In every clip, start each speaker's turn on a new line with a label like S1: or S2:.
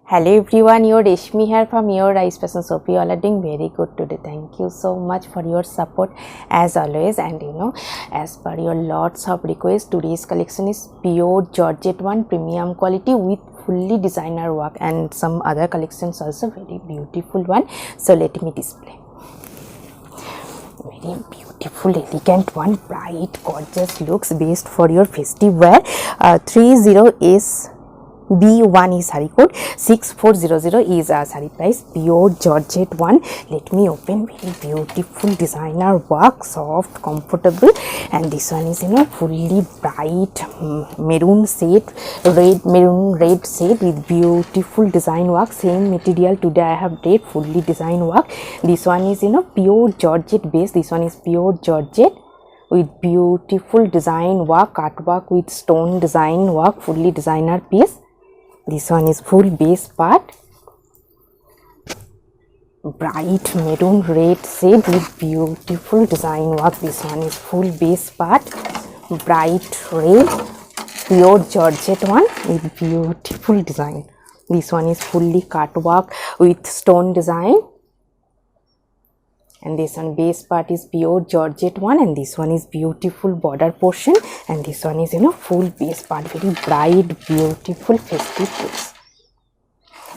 S1: Hello everyone, your Reshmi here from your Rice Fashion Shop. You all are doing very good today. Thank you so much for your support as always. And as per your lots of requests, today's collection is pure Georgette one premium quality with fully designer work, and some other collections also very beautiful one. So let me display. Very beautiful, elegant one, bright, gorgeous looks based for your festive wear. 30S B1 is saree code, 6400 is saree price, pure Georgette one. Let me open. Very beautiful designer work, soft, comfortable, and this one is fully bright maroon shade, maroon red shade with beautiful design work. Same material today I have did fully design work. This one is pure Georgette base. This one is pure Georgette with beautiful design work, cut work with stone design work, fully designer piece. This one is full base part, bright maroon red shade with beautiful design work. This one is full base part, bright red, pure Georgette one with beautiful design. This one is fully cut work with stone design, and this one base part is pure Georgette one, and this one is beautiful border portion, and this one is full base part, very bright, beautiful festive looks.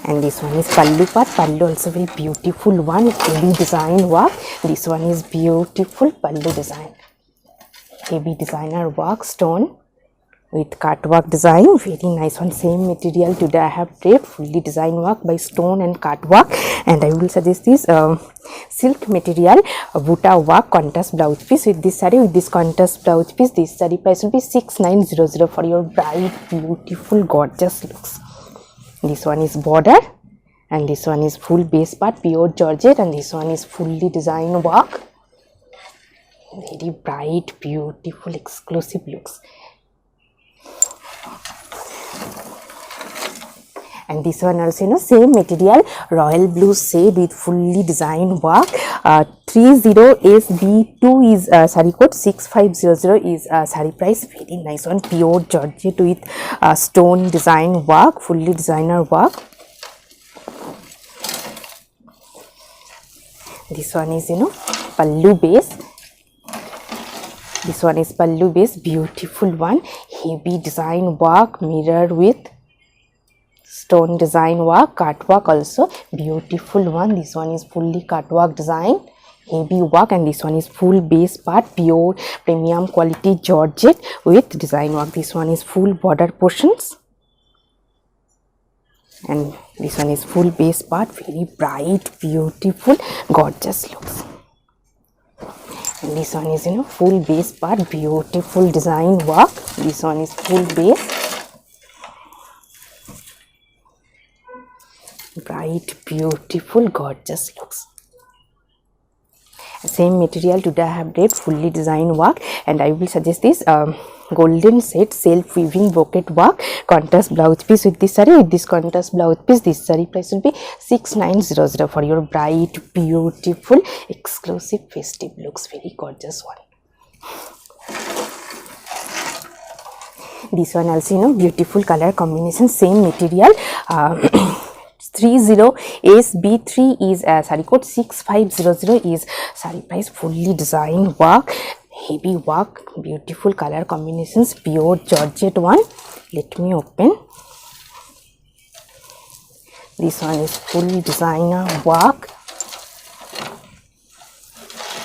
S1: And this one is pallu part. Pallu also very beautiful one, heavy design work. This one is beautiful pallu design, heavy designer work, stone with cut work design, very nice one. Same material today I have draped, fully design work by stone and cut work. And I will suggest this silk material buta work contrast blouse piece with this saree, with this contrast blouse piece. This saree price will be 6900 for your bright, beautiful, gorgeous looks. This one is border, and this one is full base part, pure Georgette, and this one is fully design work, very bright, beautiful, exclusive looks. And this one also same material, royal blue shade with fully design work. 30SB2 is saree code, 6500 is saree price. Very nice one, pure Georgette with stone design work, fully designer work. This one is pallu base. This one is pallu base, beautiful one, heavy design work, mirror with stone design work, cut work also, beautiful one. This one is fully cut work design, heavy work, and this one is full base part, pure premium quality Georgette with design work. This one is full border portions, and this one is full base part, very bright, beautiful, gorgeous looks. And this one is full base part, beautiful design work. This one is full base, bright, beautiful, gorgeous looks. Same material today I have did fully design work, and I will suggest this golden set self weaving brocade work contrast blouse piece with this saree, with this contrast blouse piece. This saree price will be 6900 for your bright, beautiful, exclusive festive looks, very gorgeous one. This one also beautiful color combination, same material. 30SB3 is saree code, 6500 is saree price, fully design work, heavy work, beautiful color combinations, pure Georgette one. Let me open. This one is full designer work.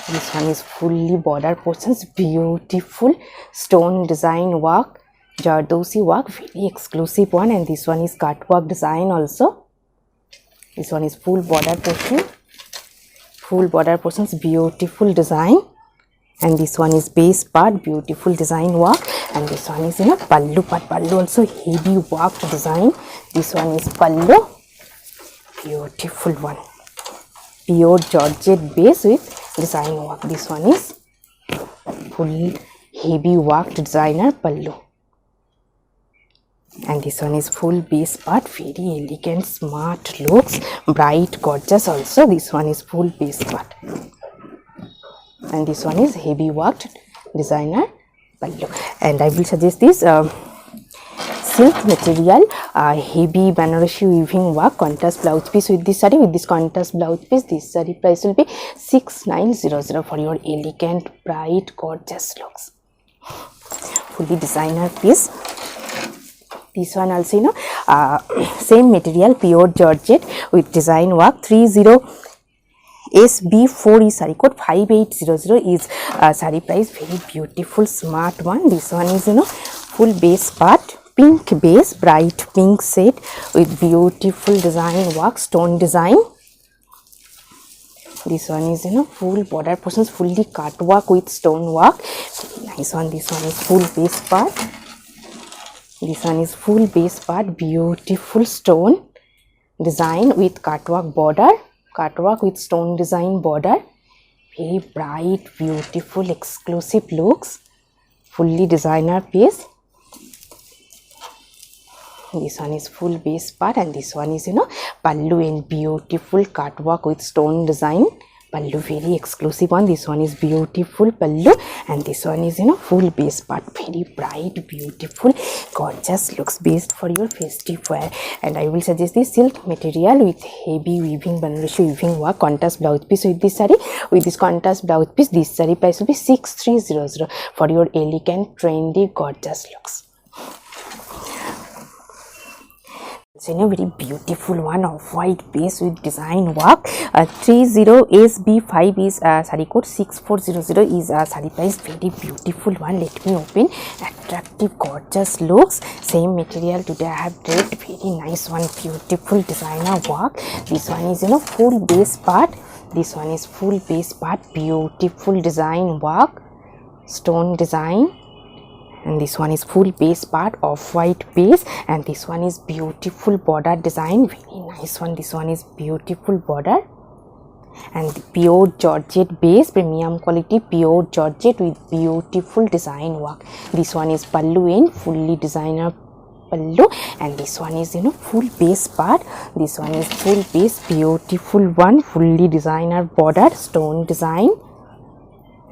S1: This one is fully border portions, beautiful stone design work, Jardosi work, very exclusive one. And this one is cut work design also. This one is full border portion, full border portions, beautiful design. And this one is base part, beautiful design work. And this one is pallu part, pallu also heavy work design. This one is pallu, beautiful one, pure Georgette base with design work. This one is full heavy worked designer pallu, and this one is full base part, very elegant, smart looks, bright, gorgeous also. This one is full base part, and this one is heavy worked designer pallu. And I will suggest this silk material, heavy Banarasi weaving work, contrast blouse piece with this saree. With this contrast blouse piece, this saree price will be 6900 for your elegant, bright, gorgeous looks. Fully designer piece. This one also, same material, pure georgette with design work. 30 SB4 is saree code, 5800 is saree price. Very beautiful, smart one. This one is, full base part, pink base, bright pink shade with beautiful design work, stone design. This one is, full border portions, fully cut work with stone work. Very nice one. This one is full base part. This one is full base part, beautiful stone design with cutwork border, cutwork with stone design border. Very bright, beautiful, exclusive looks. Fully designer piece. This one is full base part, and this one is, pallu in beautiful cutwork with stone design. Pallu, very exclusive one. This one is beautiful pallu, and this one is, full base part. Very bright, beautiful, gorgeous looks, based for your festive wear. And I will suggest this silk material with heavy weaving, Banarasi weaving work, contrast blouse piece with this saree. With this contrast blouse piece, this saree price will be 6300 for your elegant, trendy, gorgeous looks. It's a very beautiful one of white base with design work. 30SB5 is saree code, 6400 is saree price. Very beautiful one. Let me open. Attractive, gorgeous looks. Same material today I have read. Very nice one. Beautiful designer work. This one is, full base part. This one is full base part. Beautiful design work, stone design. And this one is full base part of white base, and this one is beautiful border design. Very nice one. This one is beautiful border, and pure georgette base, premium quality pure georgette with beautiful design work. This one is pallu in fully designer pallu, and this one is, full base part. This one is full base, beautiful one, fully designer border, stone design.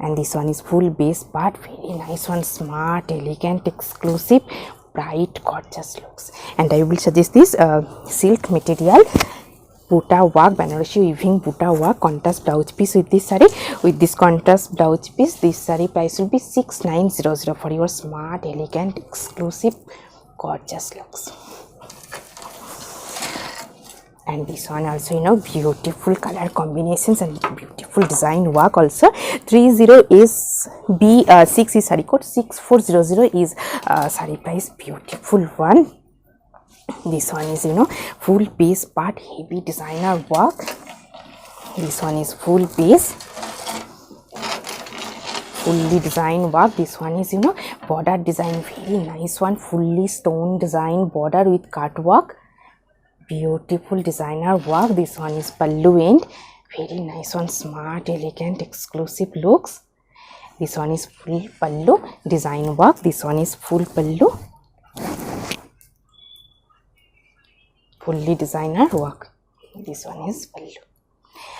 S1: And this one is full base part. Very nice one, smart, elegant, exclusive, bright, gorgeous looks. And I will suggest this silk material, butta work, Banarasi weaving butta work, contrast blouse piece with this saree. With this contrast blouse piece, this saree price will be 6900 for your smart, elegant, exclusive, gorgeous looks. And this one also, beautiful color combinations and beautiful design work also. 30SB6 is saree code, 6400 is saree price. Beautiful one. This one is, full base part, heavy designer work. This one is full base, fully design work. This one is, border design. Very nice one. Fully stone design border with cut work. Beautiful designer work. This one is pallu end. Very nice one, smart, elegant, exclusive looks. This one is full pallu design work. This one is full pallu, fully designer work. This one is pallu,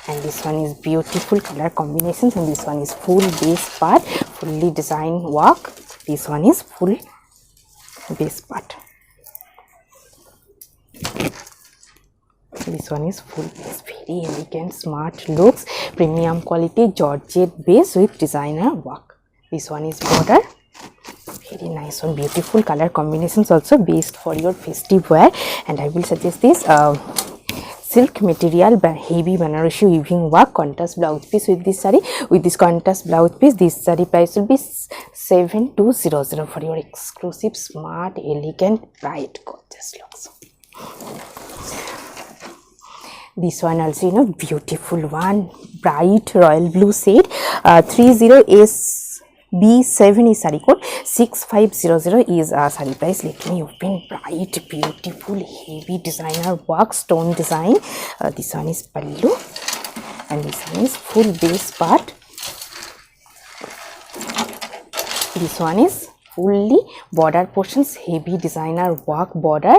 S1: and this one is beautiful color combinations, and this one is full base part, fully design work. This one is full base part. This one is full base. Very elegant, smart looks, premium quality georgette base with designer work. This one is border. Very nice one, beautiful color combinations also, based for your festive wear. And I will suggest this silk material, heavy Banarasi weaving work, contrast blouse piece with this saree. With this contrast blouse piece, this saree price will be 7200 for your exclusive, smart, elegant, bright, gorgeous looks. This one also, beautiful one, bright royal blue shade. 30SB7 is saree code, 6500 is saree price. Let me open. Bright, beautiful, heavy designer work, stone design. This one is pallu, and this one is full base part. This one is fully border portions, heavy designer work border.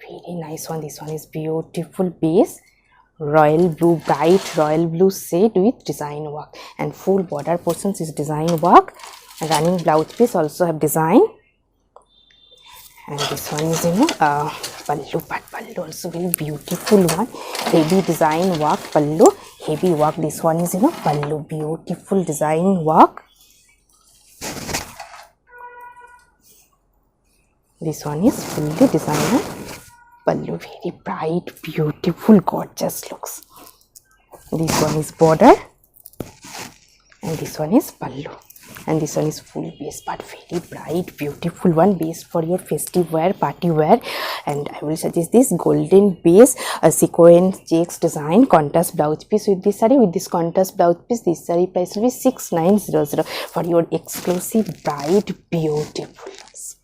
S1: Very nice one. This one is beautiful base, royal blue, bright royal blue shade with design work, and full border portions is design work. Running blouse piece also have design. And this one is pallu part. Pallu also very beautiful one. Heavy design work pallu. Heavy work. This one is pallu. Beautiful design work. This one is fully designer pallu. Very bright, beautiful, gorgeous looks. This one is border. And this one is pallu. And this one is full base part, very bright, beautiful one, base for your festive wear, party wear. And I will suggest this golden base, a sequence checks design, contrast blouse piece with this saree. With this contrast blouse piece, this saree price will be 6900 for your exclusive, bright, beautiful looks.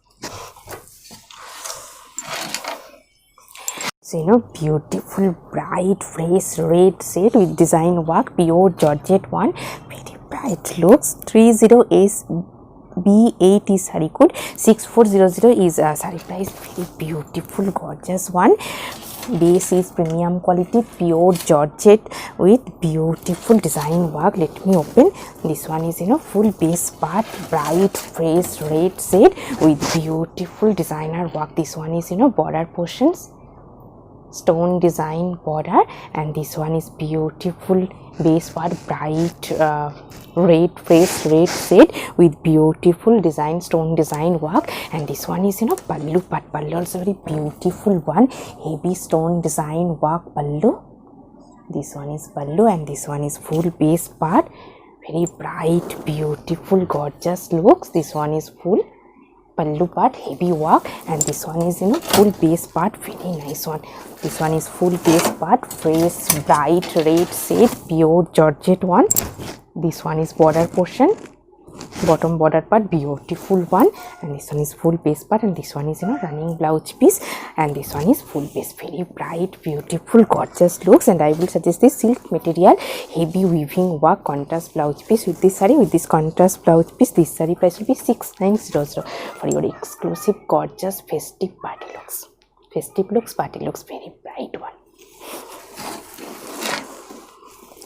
S1: So beautiful, bright, fresh red set with design work, pure georgette one, very bright looks. 30SB8 is saree code, 6400 is saree price, very beautiful, gorgeous one. Base is premium quality, pure georgette with beautiful design work. Let me open. This one is full base part, bright, fresh red set with beautiful designer work. This one is border portions, stone design border, and this one is beautiful base part, bright red, fresh red set with beautiful design, stone design work. And this one is pallu part. Pallu also very beautiful one, heavy stone design work pallu. This one is pallu, and this one is full base part, very bright, beautiful, gorgeous looks. This one is full pallu part, heavy work, and this one is full base part, very nice one. This one is full base part, fresh bright red shade, pure georgette one. This one is border portion, bottom border part, beautiful one. And this one is full base part, and this one is running blouse piece, and this one is full base, very bright, beautiful, gorgeous looks. And I will suggest this silk material, heavy weaving work, contrast blouse piece with this saree. With this contrast blouse piece, this saree price will be 6900 for your exclusive, gorgeous, festive party looks. Festive looks, party looks, very bright one.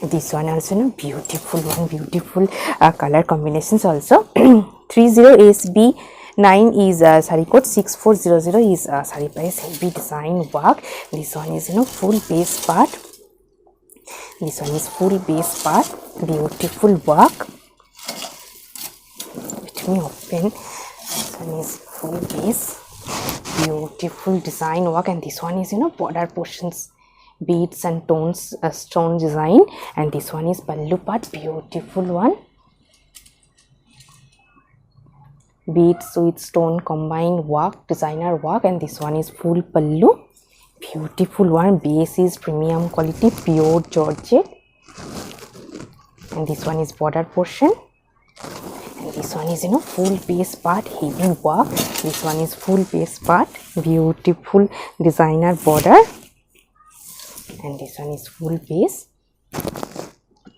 S1: This one also beautiful one, beautiful color combinations also. 30SB9 is saree code, 6400 is saree price, heavy design work. This one is full base part. This one is full base part, beautiful work. Let me open. This one is full base, beautiful design work, and this one is border portions, beads and tones, stone design. And this one is pallu part, beautiful one, beads with stone combined work, designer work. And this one is full pallu, beautiful one. Base is premium quality, pure georgette, and this one is border portion. And this one is full base part, heavy work. This one is full base part, beautiful designer border. And this one is full base,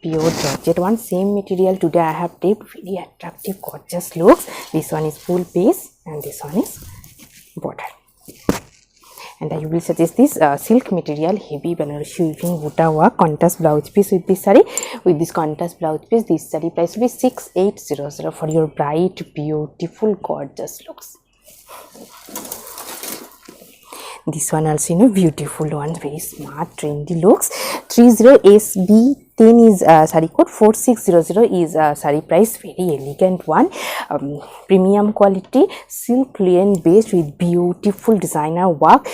S1: pure georgette one, same material. Today I have taped, very attractive, gorgeous looks. This one is full base, and this one is border. And I will suggest this silk material, heavy Banarasi weaving buta work, contrast blouse piece with this saree. With this contrast blouse piece, this saree price will be 6800 for your bright, beautiful, gorgeous looks. This one also beautiful one, very smart, trendy looks. 30SB10 is saree code, 4600 is saree price, very elegant one, premium quality, silk linen based with beautiful designer work,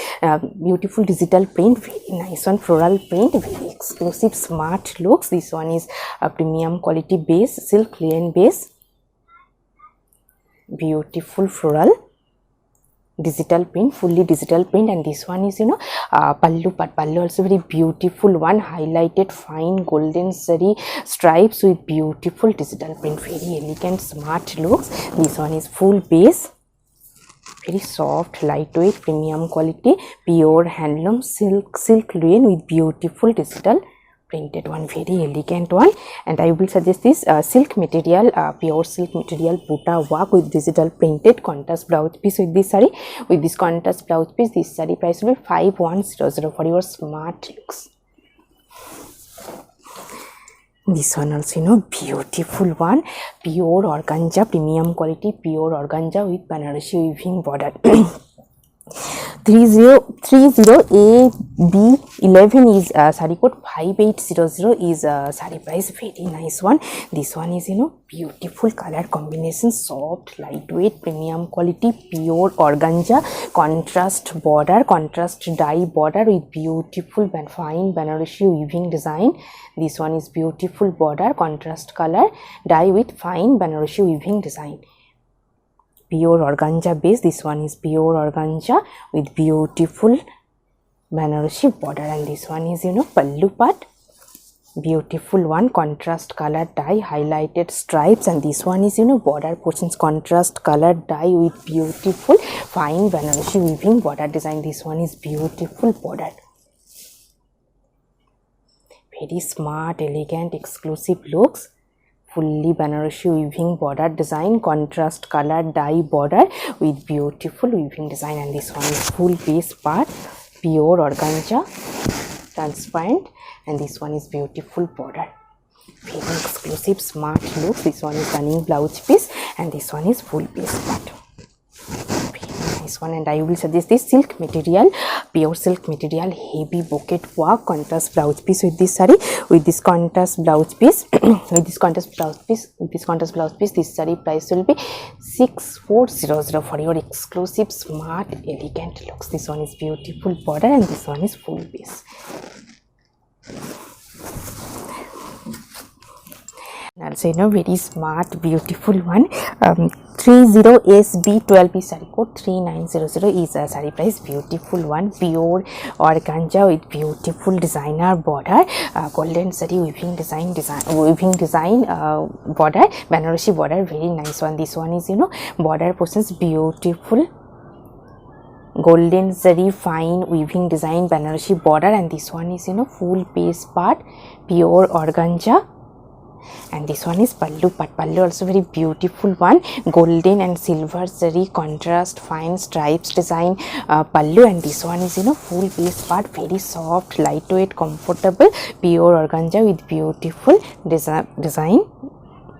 S1: beautiful digital print, very nice one, floral print, very exclusive, smart looks. This one is a premium quality base, silk linen base, beautiful floral digital print, fully digital print. And this one is pallu part. Pallu also very beautiful one, highlighted fine golden zari stripes with beautiful digital print, very elegant, smart looks. This one is full base, very soft, lightweight, premium quality, pure handloom silk linen with beautiful digital printed one, very elegant one. And I will suggest this silk material, pure silk material buta work with digital printed contrast blouse piece with this saree. With this contrast blouse piece, this saree price will be 5100 for your smart looks. This one also beautiful one, pure organza, premium quality, pure organza with Banarasi weaving border. 30AB11 is saree code 5800 is saree price. Very nice one. This one is beautiful color combination, soft, lightweight, premium quality, pure organza, contrast border, contrast dye border with beautiful fine Banarasi weaving design. This one is beautiful border, contrast color, dye with fine Banarasi weaving design. Pure organza base. This one is pure organza with beautiful Banarasi border, and this one is pallu part, beautiful one, contrast color dye, highlighted stripes, and this one is border portions, contrast color dye with beautiful fine Banarasi weaving border design. This one is beautiful border, very smart, elegant, exclusive looks. Fully Banarasi weaving border design, contrast color dye border with beautiful weaving design, and this one is full base part, pure organza, transparent, and this one is beautiful border, very exclusive, smart look. This one is running blouse piece, and this one is full base part. Nice one. And I will suggest this silk material, pure silk material, heavy bouquet work, contrast blouse piece with this saree, with this contrast blouse piece, with this contrast blouse piece, this saree price will be 6400 for your exclusive, smart, elegant looks. This one is beautiful border, and this one is full base. Also very smart, beautiful one. 30SB12 is saree code 3900 is a saree price. Beautiful one, pure organza with beautiful designer border, golden saree weaving design border, Banarasi border, very nice one. This one is border portions, beautiful golden zari fine weaving design Banarasi border, and this one is full base part, pure organza. And this one is pallu part, pallu also very beautiful one, golden and silver zari contrast fine stripes design pallu, and this one is full base part, very soft, lightweight, comfortable, pure organza with beautiful design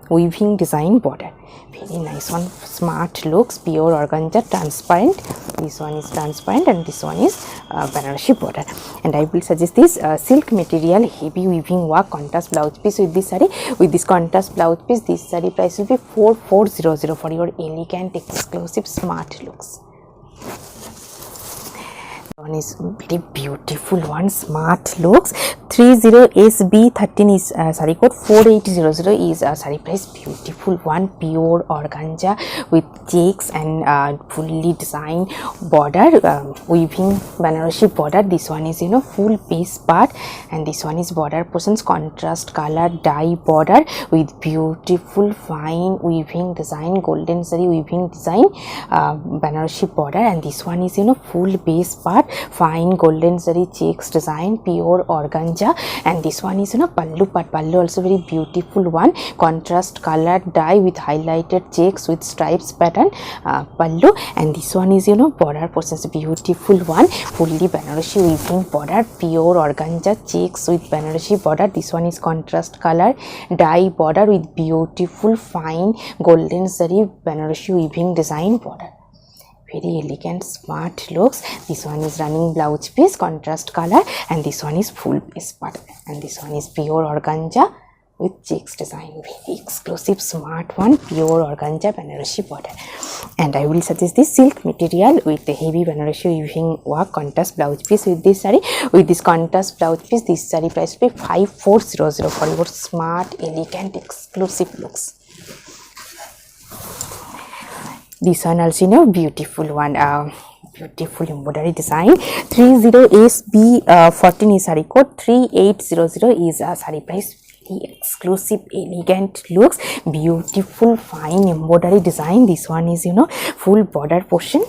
S1: weaving design border, very nice one, smart looks, pure organza, transparent. This one is transparent, and this one is Banarasi border. And I will suggest this silk material, heavy weaving work, contrast blouse piece with this saree. With this contrast blouse piece, this saree price will be 4400 for your elegant, exclusive, smart looks. One is very beautiful one, smart looks. 30SB13 is saree code 4800 is saree price. Beautiful one, pure organza with checks and fully designed border, weaving Banarasi border. This one is full base part, and this one is border portions, contrast color dye border with beautiful fine weaving design, golden zari weaving design Banarasi border, and this one is full base part, fine golden zari checks design, pure organza, and this one is pallu part, pallu also very beautiful one, contrast color dye with highlighted checks with stripes pattern pallu, and this one is border portions, beautiful one, fully Banarasi weaving border, pure organza checks with Banarasi border. This one is contrast color dye border with beautiful fine golden zari Banarasi weaving design border, very elegant, smart looks. This one is running blouse piece, contrast color, and this one is full base part, and this one is pure organza with checks design, very exclusive, smart one, pure organza Banarasi border. And I will suggest this silk material with the heavy Banarasi weaving work, contrast blouse piece with this saree. With this contrast blouse piece, this saree price will be 5400 for your smart, elegant, exclusive looks. This one also beautiful one, beautiful embroidery design. 30SB14 is saree code 3800 is saree price. Exclusive, elegant looks, beautiful fine embroidery design. This one is full border portion.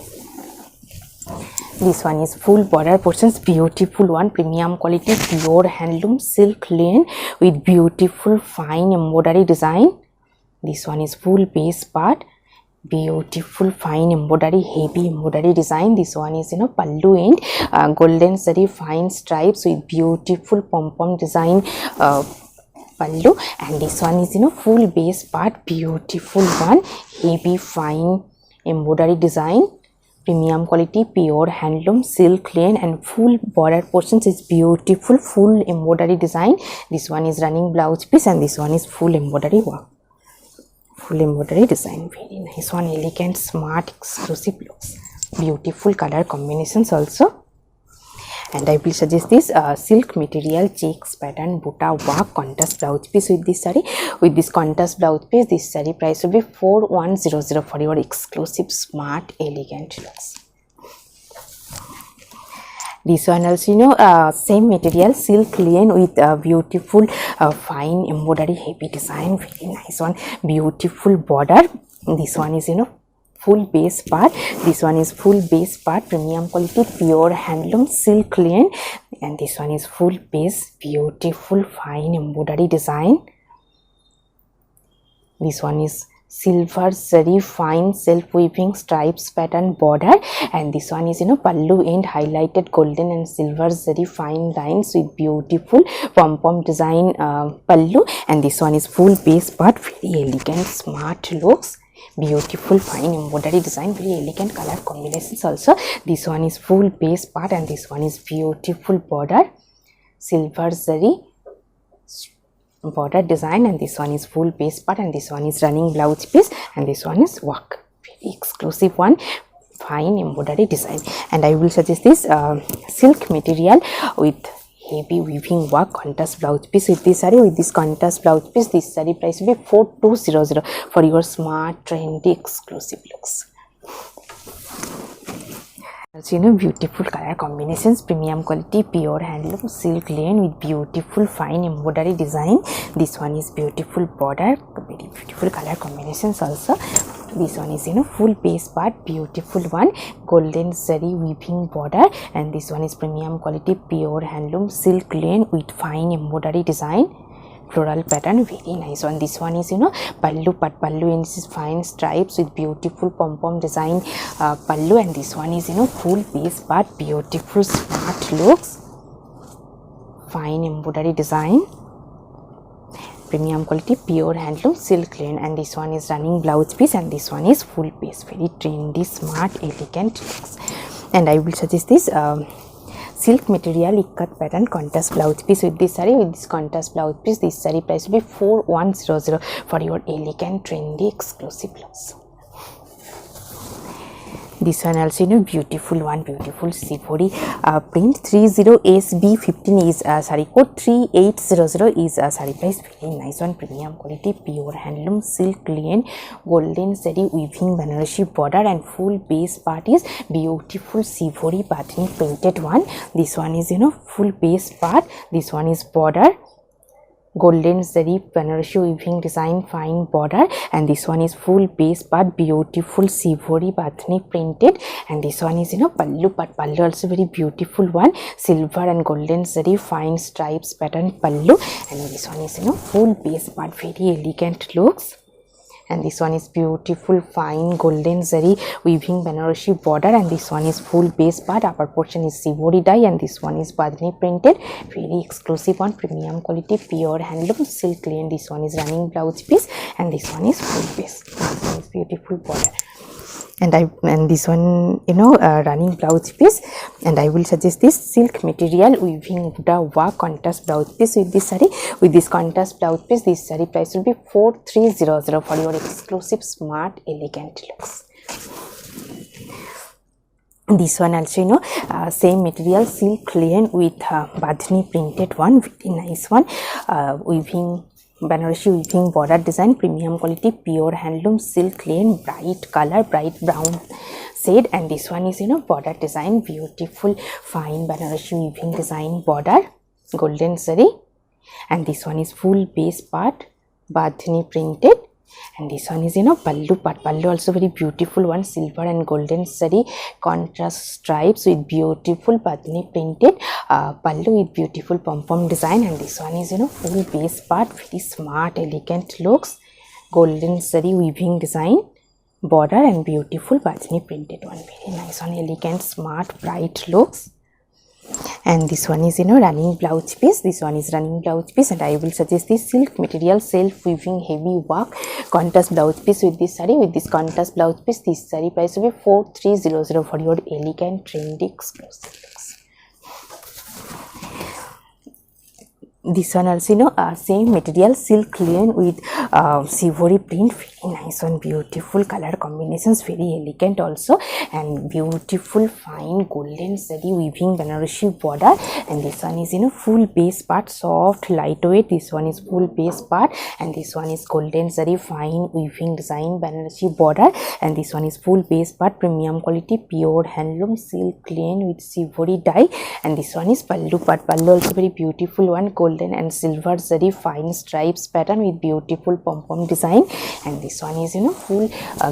S1: This one is full border portions, beautiful one, premium quality, pure handloom silk linen with beautiful fine embroidery design. This one is full base part, beautiful fine embroidery, heavy embroidery design. This one is pallu end, golden zari fine stripes with beautiful pom-pom design pallu, and this one is full base part, beautiful one, heavy fine embroidery design, premium quality pure handloom silk lane, and full border portions is beautiful full embroidery design. This one is running blouse piece and this one is full embroidery work, full embroidery design. Very nice one, elegant, smart, exclusive looks, beautiful color combinations also. And I will suggest this silk material checks pattern butta work contrast blouse piece with this saree. With this contrast blouse piece, this saree price will be 4100 for your exclusive, smart, elegant looks. This one also, you know, same material, silk lane with beautiful fine embroidery heavy design. Very nice one, beautiful border. This one is, you know, full base part. This one is full base part, premium quality pure handloom silk lane, and this one is full base, beautiful fine embroidery design. This one is silver zari fine self weaving stripes pattern border, and this one is, you know, pallu end highlighted golden and silver zari fine lines with beautiful pom pom design pallu, and this one is full base part. Very elegant, smart looks, beautiful fine embroidery design, very elegant color combinations also. This one is full base part and this one is beautiful border, silver zari border design, and this one is full base part and this one is running blouse piece, and this one is work, very exclusive one, fine embroidery design. And I will suggest this silk material with heavy weaving work contrast blouse piece with this saree. With this contrast blouse piece, this saree price will be 4200 for your smart, trendy, exclusive looks. Also, you know, beautiful color combinations, premium quality pure handloom silk lane with beautiful fine embroidery design. This one is beautiful border, very beautiful color combinations also. This one is, you know, full base part, beautiful one, golden zari weaving border, and this one is premium quality pure handloom silk lane with fine embroidery design, floral pattern, very nice one. This one is, you know, pallu pallu, and this is fine stripes with beautiful pom pom design pallu, and this one is, you know, full base part, beautiful smart looks, fine embroidery design, premium quality pure handloom silk lane, and this one is running blouse piece and this one is full base, very trendy, smart, elegant looks. And I will suggest this silk material ikat pattern contrast blouse piece with this saree. With this contrast blouse piece, this saree price will be 4100 for your elegant, trendy, exclusive looks. This one also, you know, beautiful one, beautiful Sivori print. 30SB15 is saree code, 3800 is saree price, very nice one, premium quality pure handloom silk lane, golden zari weaving Banarasi border, and full base part is beautiful Sivori patterning printed one. This one is, you know, full base part, this one is border, golden zari Banarasi weaving design fine border, and this one is full base part, beautiful Sivori Bathni printed, and this one is, you know, pallu pallu also very beautiful one, silver and golden zari fine stripes pattern pallu, and this one is, you know, full base part, very elegant looks. And this one is beautiful fine golden zari weaving Banarasi border, and this one is full base part, upper portion is Sivori dye, and this one is Badhni printed, very exclusive one, premium quality pure handloom silk lane. This one is running blouse piece and this one is full base. This one is beautiful border, and this one, you know, running blouse piece. And I will suggest this silk material weaving Buddha work contrast blouse piece with this saree. With this contrast blouse piece, this saree price will be 4300 for your exclusive, smart, elegant looks. This one also, you know, same material silk lane with Badhni printed one, very nice one, weaving Banarasi weaving border design, premium quality pure handloom silk lane, bright color, bright brown shade, and this one is, you know, border design, beautiful fine Banarasi weaving design border, golden zari, and this one is full base part, Badhni printed, and this one is, you know, pallu also very beautiful one, silver and golden zari contrast stripes with beautiful Badhni printed pallu with beautiful pom pom design, and this one is, you know, full base part, very smart, elegant looks, golden zari weaving design border, and beautiful Badhni printed one, very nice one, elegant, smart, bright looks. And this one is running blouse piece. This one is running blouse piece, and I will suggest this silk material self weaving heavy work contrast blouse piece with this saree. With this contrast blouse piece, this saree price will be 4300 for your elegant trendy exclusive looks. This one also same material silk linen with shivory print, very nice one, beautiful color combinations, very elegant also, and beautiful fine golden zari weaving Banarasi border. And this one is full base part, soft lightweight. This one is full base part, and this one is golden zari fine weaving design Banarasi border, and this one is full base part, premium quality pure handloom silk linen with shivory dye. And this one is pallu part. Pallu also very beautiful one, golden and silver zari fine stripes pattern with beautiful pom-pom design. And this one is full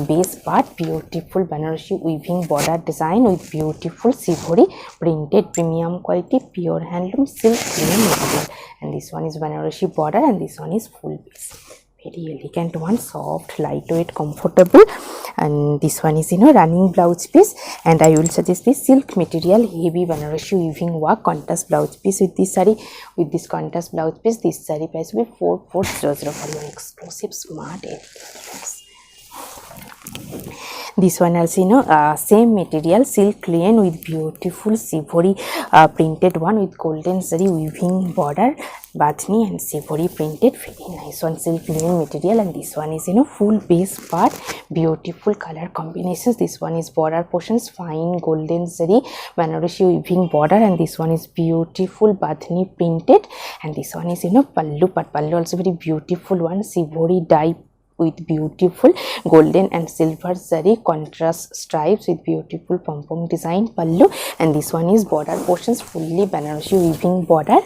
S1: base part, beautiful Banarasi weaving border design with beautiful shivory printed premium quality pure handloom silk linen material. And this one is Banarasi border, and this one is full base, very elegant one, soft lightweight comfortable. And this one is running blouse piece, and I will suggest this silk material heavy Banarasi weaving work contrast blouse piece with this saree. With this contrast blouse piece, this saree price will be 4400 for your exclusive smart elegance. This one also same material silk linen with beautiful shivory printed one with golden zari weaving border, bathni and shivory printed, very nice one, silk linen material. And this one is full base part, beautiful color combinations. This one is border portions, fine golden zari Banarasi weaving border, and this one is beautiful bathni printed. And this one is pallu part. Pallu also very beautiful one, shivory dye with beautiful golden and silver zari contrast stripes with beautiful pom-pom design pallu. And this one is border portions, fully Banarasi weaving border.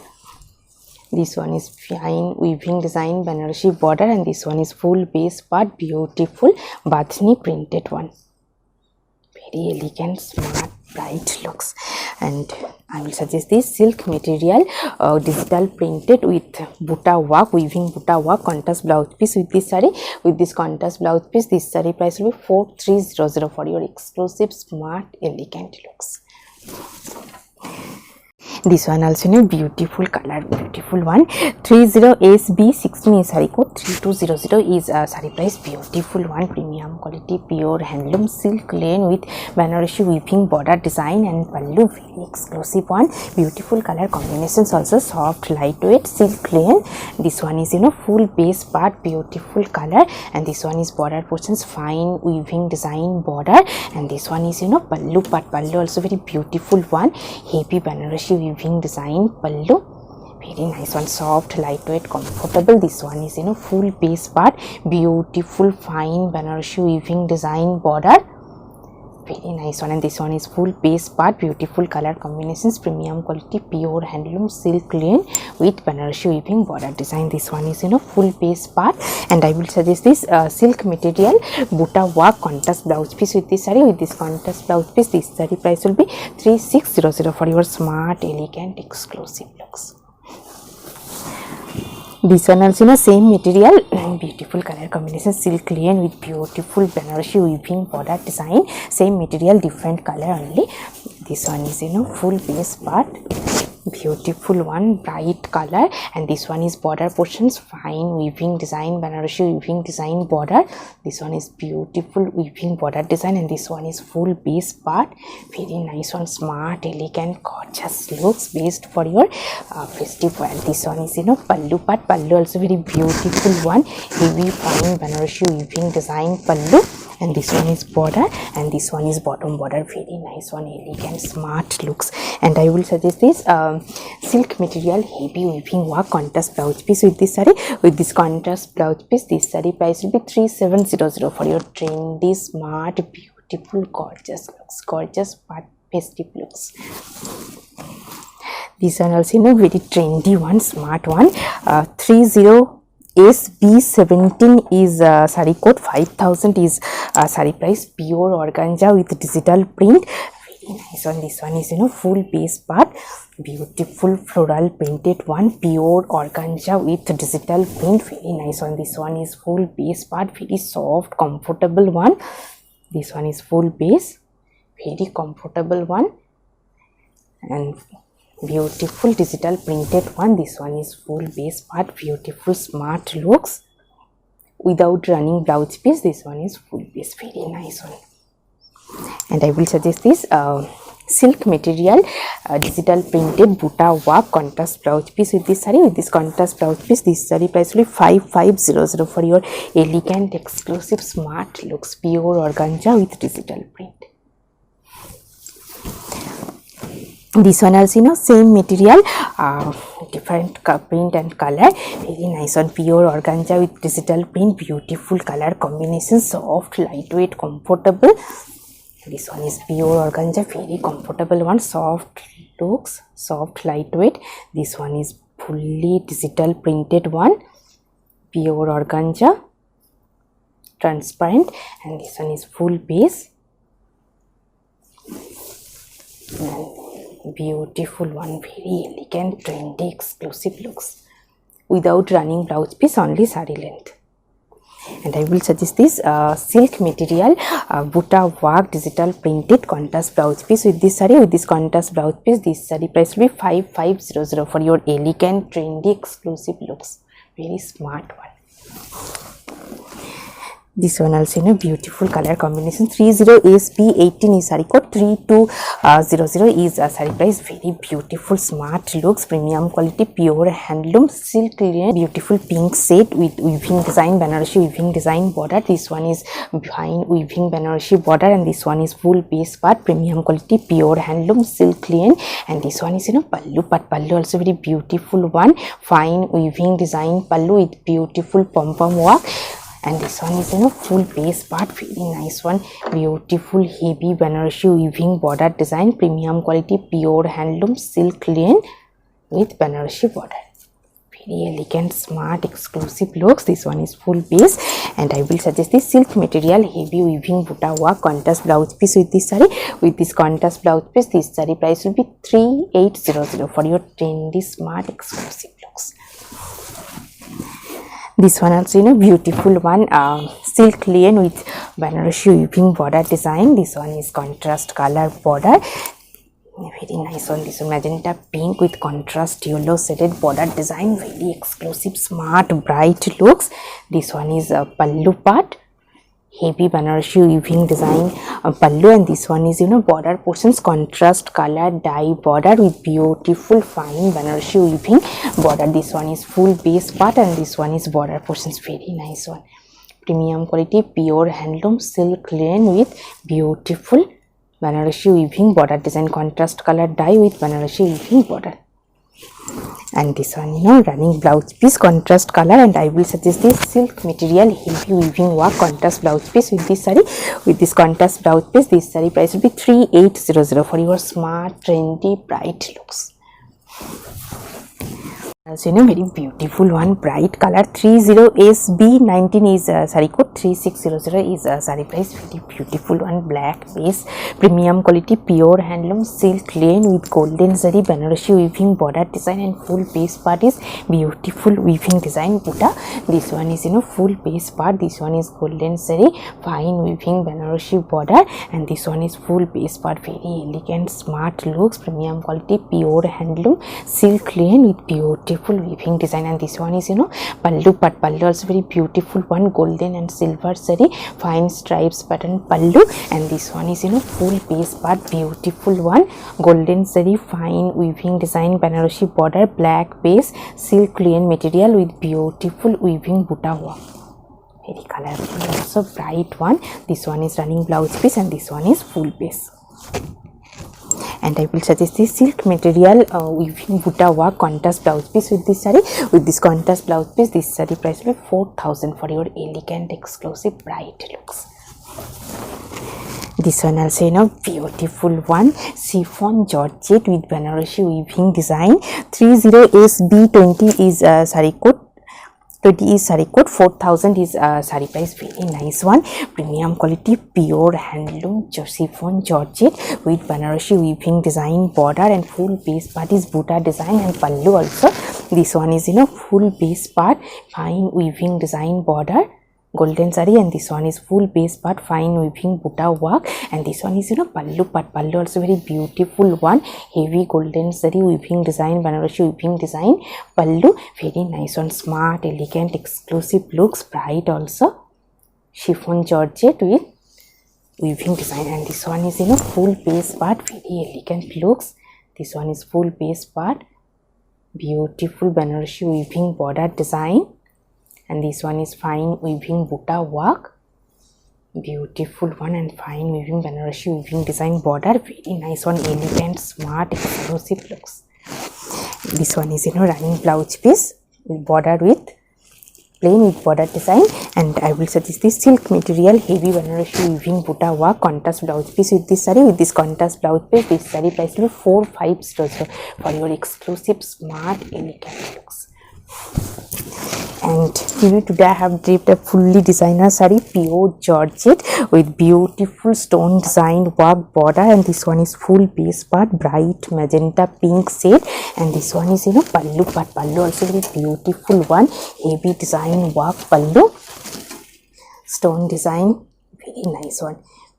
S1: This one is fine weaving design Banarasi border, and this one is full base part, beautiful bathni printed one, very elegant, smart, bright looks. And I will suggest this silk material digital printed with buta work, weaving buta work contrast blouse piece with this saree. With this contrast blouse piece, this saree price will be 4300 for your exclusive smart elegant looks. This one also beautiful color, beautiful one, 30SB16 is saree code, 3200 is saree price, beautiful one, premium quality pure handloom silk linen with Banarasi weaving border design and pallu, very exclusive one, beautiful color combinations also, soft lightweight silk linen. This one is full base part, beautiful color, and this one is border portions, fine weaving design border. And this one is pallu part. Pallu also very beautiful one, heavy Banarasi weaving design pallu, very nice one, soft lightweight comfortable. This one is full base part, beautiful fine Banarasi weaving design border, very nice one. And this one is full base part, beautiful color combinations, premium quality pure handloom silk linen with Banarasi weaving border design. This one is full base part, and I will suggest this silk material buta work contrast blouse piece with this saree. With this contrast blouse piece, this saree price will be 3600 for your smart elegant exclusive looks. This one also same material, beautiful color combination, silk linen with beautiful Banarasi weaving border design, same material, different color only. This one is full base part, beautiful one, bright color, and this one is border portions, fine weaving design Banarasi weaving design border. This one is beautiful weaving border design, and this one is full base part, very nice one, smart elegant gorgeous looks based for your festive wear. This one is pallu part. Pallu also very beautiful one, heavy fine Banarasi weaving design pallu. And this one is border, and this one is bottom border, very nice one, elegant smart looks. And I will suggest this silk material heavy weaving work contrast blouse piece with this saree. With this contrast blouse piece, this saree price will be 3700 for your trendy smart beautiful gorgeous looks, gorgeous but festive looks. This one also very trendy one, smart one, 30SB17 is saree code, 5000 is saree price, pure organza with digital print, very nice one. This one is full base part, beautiful floral printed one, pure organza with digital print, very nice one. This one is full base part, very soft comfortable one. This one is full base, very comfortable one, and beautiful digital printed one. This one is full base part, beautiful smart looks without running blouse piece. This one is full base, very nice one. And I will suggest this silk material digital printed buta work contrast blouse piece with this saree. With this contrast blouse piece, this saree price will be 5500 for your elegant exclusive smart looks, pure organza with digital print. This one also same material, different print and color, very nice one, pure organza with digital print, beautiful color combination, soft, lightweight, comfortable. This one is pure organza, very comfortable one, soft looks, soft, lightweight. This one is fully digital printed one, pure organza, transparent, and this one is full base. And beautiful one, very elegant, trendy, exclusive looks without running blouse piece, only saree length. And I will suggest this silk material buta work digital printed contrast blouse piece with this saree. With this contrast blouse piece, this saree price will be 5500 for your elegant, trendy, exclusive looks, very smart one. This one also beautiful color combination, 30SB18 is saree code, 3200 is saree price, very beautiful smart looks, premium quality, pure handloom, silk linen, beautiful pink shade with weaving design, Banarasi weaving design border. This one is behind weaving Banarasi border, and this one is full base part, premium quality, pure handloom, silk linen. And this one is pallu part, pallu also very beautiful one, fine weaving design pallu with beautiful pom-pom work. And this one is full base part, very nice one, beautiful heavy Banarasi weaving border design, premium quality, pure handloom, silk linen with Banarasi border, very elegant, smart, exclusive looks. This one is full base. And I will suggest this silk material heavy weaving buta work contrast blouse piece with this saree. With this contrast blouse piece, this saree price will be 3800 for your trendy, smart, exclusive looks. This one also beautiful one, silk linen with Banarasi weaving border design. This one is contrast color border, very nice one. This one magenta pink with contrast yellow shaded border design, very exclusive, smart, bright looks. This one is pallu part, heavy Banarasi weaving design pallu, and this one is border portions contrast color dye border with beautiful fine Banarasi weaving border. This one is full base part, and this one is border portions, very nice one, premium quality, pure handloom, silk linen with beautiful Banarasi weaving border design, contrast color dye with Banarasi weaving border. And this one running blouse piece, contrast color. And I will suggest this silk material heavy weaving work contrast blouse piece with this saree. With this contrast blouse piece, this saree price will be 3800 for your smart, trendy, bright looks. Also very beautiful one, bright color, 30SB19 is saree code, 3600 is saree price, very beautiful one, black base, premium quality, pure handloom, silk linen with golden zari Banarasi weaving border design, and full base part is beautiful weaving design buta. This one is full base part, this one is golden zari fine weaving Banarasi border, and this one is full base part, very elegant, smart looks, premium quality, pure handloom, silk linen with beautiful weaving design. And this one is pallu part, pallu also very beautiful one, golden and silver zari fine stripes pattern pallu. And this one is full base part, beautiful one, golden zari fine weaving design Banarasi border, black base, silk linen material with beautiful weaving buta work, very colorful, also bright one. This one is running blouse piece, and this one is full base. And I will suggest this silk material weaving buta work contrast blouse piece with this saree. With this contrast blouse piece, this saree price will be 4000 for your elegant, exclusive, bright looks. This one also beautiful one, chiffon georgette with Banarasi weaving design, 30SB20 is saree code, 20 is saree code, 4000 is saree price, very nice one, premium quality, pure handloom chiffon georgette with Banarasi weaving design border, and full base part is buta design and pallu also. This one is full base part, fine weaving design border, golden saree, and this one is full base part fine weaving butta work, and this one is pallu part. Pallu also very beautiful one, heavy golden saree weaving design, Banarasi weaving design pallu, very nice one, smart, elegant, exclusive looks, bright also, chiffon georgette with weaving design. And this one is full base part, very elegant looks. This one is full base part, beautiful Banarasi weaving border design, and this one is fine weaving butta work, beautiful one, and fine weaving Banarasi weaving design border, very nice one, elegant, smart, exclusive looks. This one is running blouse piece with border with plain with border design, and I will suggest this silk material heavy Banarasi weaving butta work contrast blouse piece with this saree. With this contrast blouse piece, this saree price will be 4-5 stars for your exclusive, smart, elegant looks. And today I have draped a fully designer saree, pure georgette with beautiful stone designed work border, and this one is full base part, bright magenta pink shade, and this one is pallu part. Pallu also very beautiful one, heavy design work pallu, stone design, very nice one.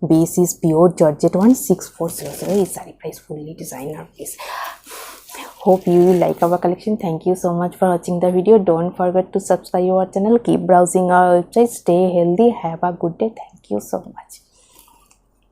S1: Base is pure georgette one, 6400 is saree price, fully designer piece. Hope you will like our collection. Thank you so much for watching the video. Don't forget to subscribe our channel. Keep browsing our website. Stay healthy. Have a good day. Thank you so much.